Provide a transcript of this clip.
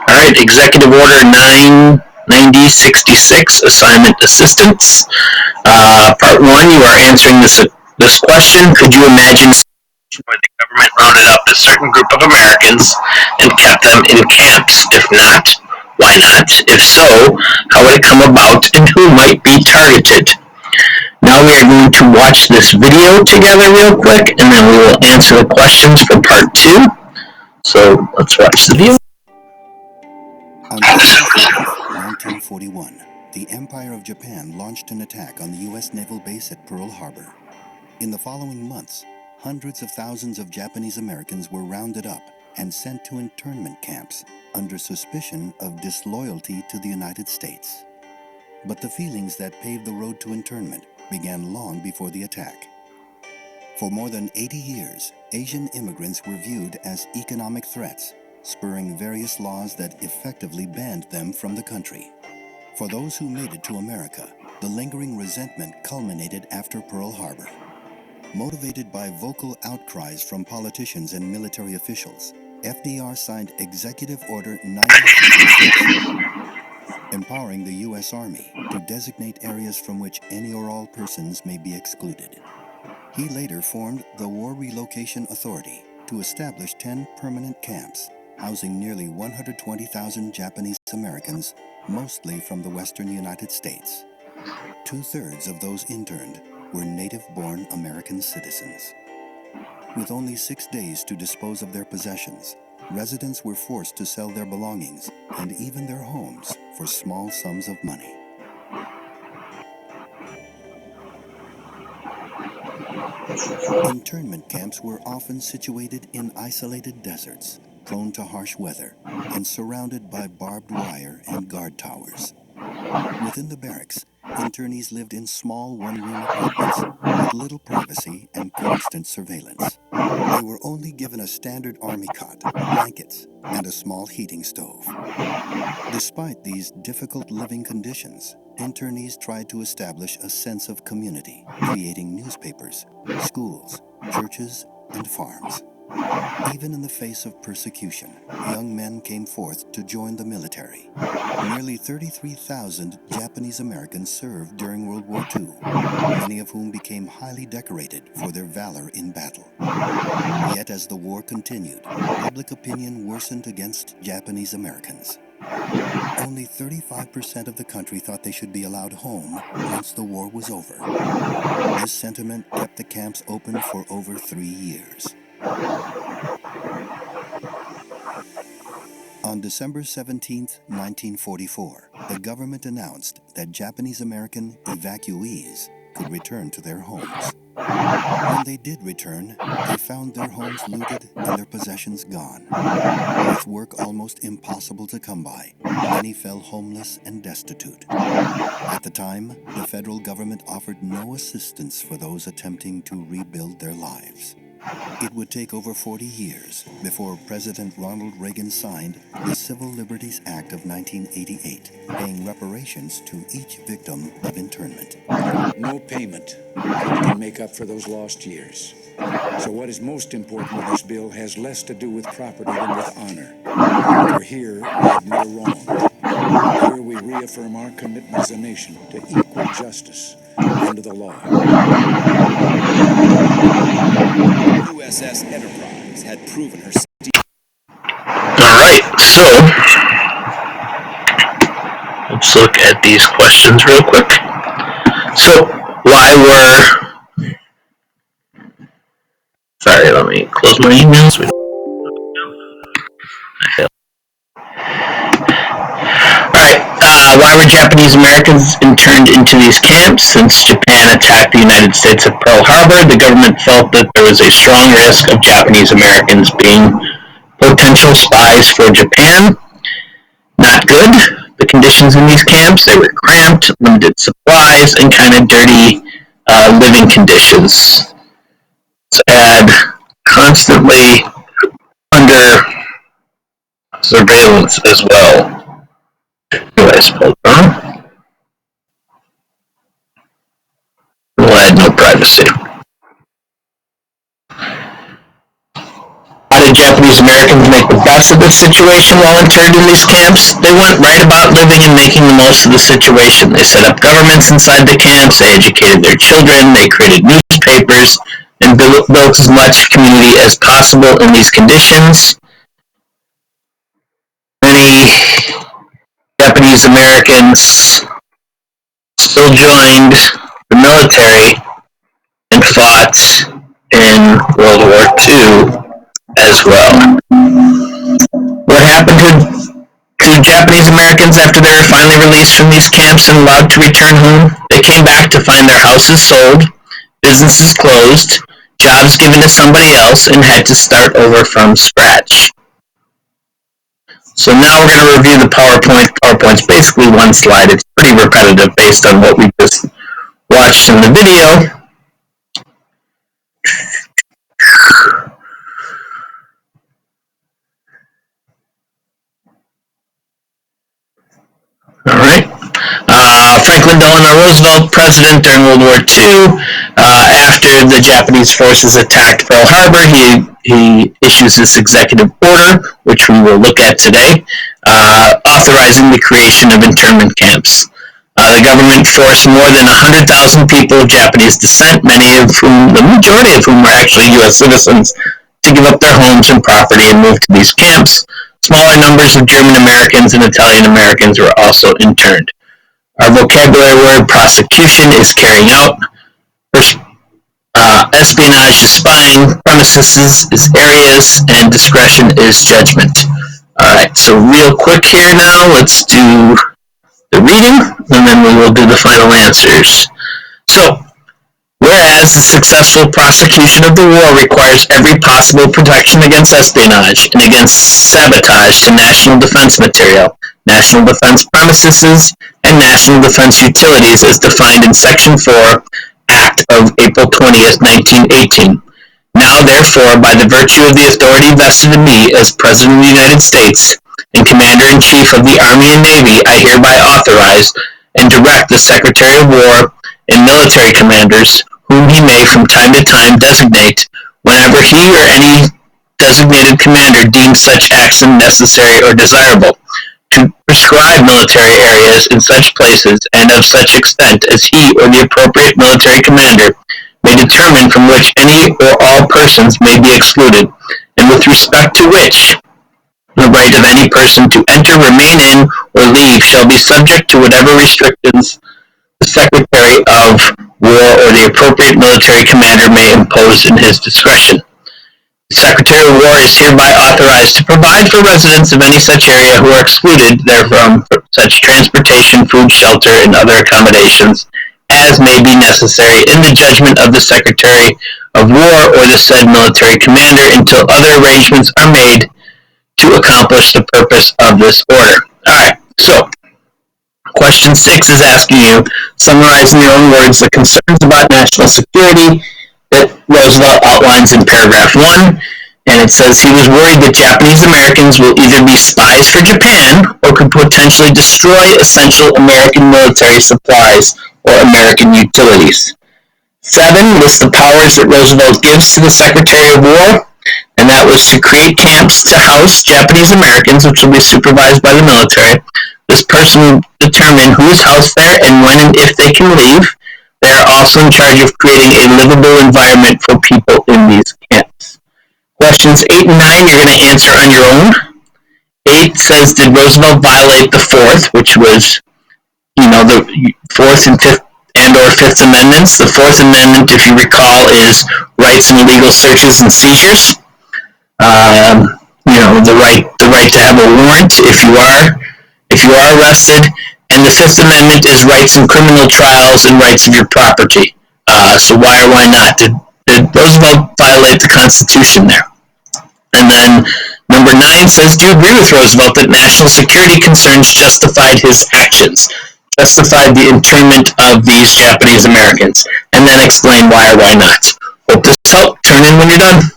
All right, Executive Order 99066, Assignment Assistance. Part 1, you are answering this question. Could you imagine where the government rounded up a certain group of Americans and kept them in camps? If not, why not? If so, how would it come about and who might be targeted? Now we are going to watch this video together real quick, and then we will answer the questions for part 2. So let's watch the video. On December 4th, 1941, the Empire of Japan launched an attack on the U.S. naval base at Pearl Harbor. In the following months, hundreds of thousands of Japanese Americans were rounded up and sent to internment camps under suspicion of disloyalty to the United States. But the feelings that paved the road to internment began long before the attack. For more than 80 years, Asian immigrants were viewed as economic threats, spurring various laws that effectively banned them from the country. For those who made it to America, the lingering resentment culminated after Pearl Harbor. Motivated by vocal outcries from politicians and military officials, FDR signed Executive Order 966, empowering the U.S. Army to designate areas from which any or all persons may be excluded. He later formed the War Relocation Authority to establish 10 permanent camps, housing nearly 120,000 Japanese Americans, mostly from the western United States. 2/3 of those interned were native-born American citizens. With only 6 days to dispose of their possessions, residents were forced to sell their belongings and even their homes for small sums of money. Internment camps were often situated in isolated deserts, prone to harsh weather, and surrounded by barbed wire and guard towers. Within the barracks, internees lived in small one-room apartments with little privacy and constant surveillance. They were only given a standard army cot, blankets, and a small heating stove. Despite these difficult living conditions, internees tried to establish a sense of community, creating newspapers, schools, churches, and farms. Even in the face of persecution, young men came forth to join the military. Nearly 33,000 Japanese Americans served during World War II, many of whom became highly decorated for their valor in battle. Yet as the war continued, public opinion worsened against Japanese Americans. Only 35% of the country thought they should be allowed home once the war was over. This sentiment kept the camps open for over 3 years. On December 17, 1944, the government announced that Japanese American evacuees could return to their homes. When they did return, they found their homes looted and their possessions gone. With work almost impossible to come by, many fell homeless and destitute. At the time, the federal government offered no assistance for those attempting to rebuild their lives. It would take over 40 years before President Ronald Reagan signed the Civil Liberties Act of 1988, paying reparations to each victim of internment. No payment can make up for those lost years. So what is most important with this bill has less to do with property than with honor. For here, we admit a wrong. Here we reaffirm our commitment as a nation to equal justice under the law. USS Enterprise had proven her safety. All right, so let's look at these questions real quick. So, sorry, let me close my emails. Why were Japanese Americans interned into these camps? Since Japan attacked the United States at Pearl Harbor, the government felt that there was a strong risk of Japanese Americans being potential spies for Japan. Not good. The conditions in these camps, they were cramped, limited supplies, and kind of dirty living conditions. And constantly under surveillance as well. I suppose, had no privacy. Why did Japanese Japanese Americans make the best of the situation while interned in these camps? They went right about living and making the most of the situation. They set up governments inside the camps, they educated their children, they created newspapers, and built as much community as possible in these conditions. Many Japanese Americans still joined the military and fought in World War II as well. What happened to Japanese Americans after they were finally released from these camps and allowed to return home? They came back to find their houses sold, businesses closed, jobs given to somebody else, and had to start over from scratch. So now we're going to review the PowerPoint. PowerPoint's basically one slide. It's pretty repetitive based on what we just watched in the video. All right. Franklin Delano Roosevelt, president during World War II. After the Japanese forces attacked Pearl Harbor, he issues this executive order, which we will look at today, authorizing the creation of internment camps. The government forced more than 100,000 people of Japanese descent, the majority of whom were actually U.S. citizens, to give up their homes and property and move to these camps. Smaller numbers of German Americans and Italian Americans were also interned. Our vocabulary word prosecution is carrying out. Espionage is spying. Premises is areas. And discretion is judgment. Alright, so real quick here now, let's do the reading, and then we will do the final answers. So, whereas the successful prosecution of the war requires every possible protection against espionage and against sabotage to national defense material, national defense premises, and national defense utilities as defined in Section 4, Act of April 20th, 1918. Now, therefore, by the virtue of the authority vested in me as President of the United States and Commander-in-Chief of the Army and Navy, I hereby authorize and direct the Secretary of War and military commanders, whom he may from time to time designate, whenever he or any designated commander deems such action necessary or desirable, to prescribe military areas in such places and of such extent as he or the appropriate military commander may determine, from which any or all persons may be excluded, and with respect to which the right of any person to enter, remain in, or leave shall be subject to whatever restrictions the Secretary of War or the appropriate military commander may impose in his discretion. The Secretary of War is hereby authorized to provide for residents of any such area who are excluded therefrom such transportation, food, shelter, and other accommodations as may be necessary in the judgment of the Secretary of War or the said military commander until other arrangements are made to accomplish the purpose of this order. Alright, so question 6 is asking you, summarize in your own words the concerns about national security that Roosevelt outlines in paragraph 1, and it says he was worried that Japanese Americans will either be spies for Japan or could potentially destroy essential American military supplies or American utilities. 7 lists the powers that Roosevelt gives to the Secretary of War, and that was to create camps to house Japanese Americans, which will be supervised by the military. This person will determine who is housed there and when and if they can leave. They are also in charge of creating a livable environment for people in these camps. Questions 8 and 9 you're going to answer on your own. 8 says, did Roosevelt violate the 4th, which was, the 4th and 5th and or 5th Amendments. The 4th Amendment, if you recall, is rights and illegal searches and seizures. The right to have a warrant if you are arrested. And the 5th Amendment is rights in criminal trials and rights of your property. So why or why not did Roosevelt violate the Constitution there? And then number 9 says, do you agree with Roosevelt that national security concerns justified his actions, justified the internment of these Japanese Americans? And then explain why or why not. Hope this helped. Turn in when you're done.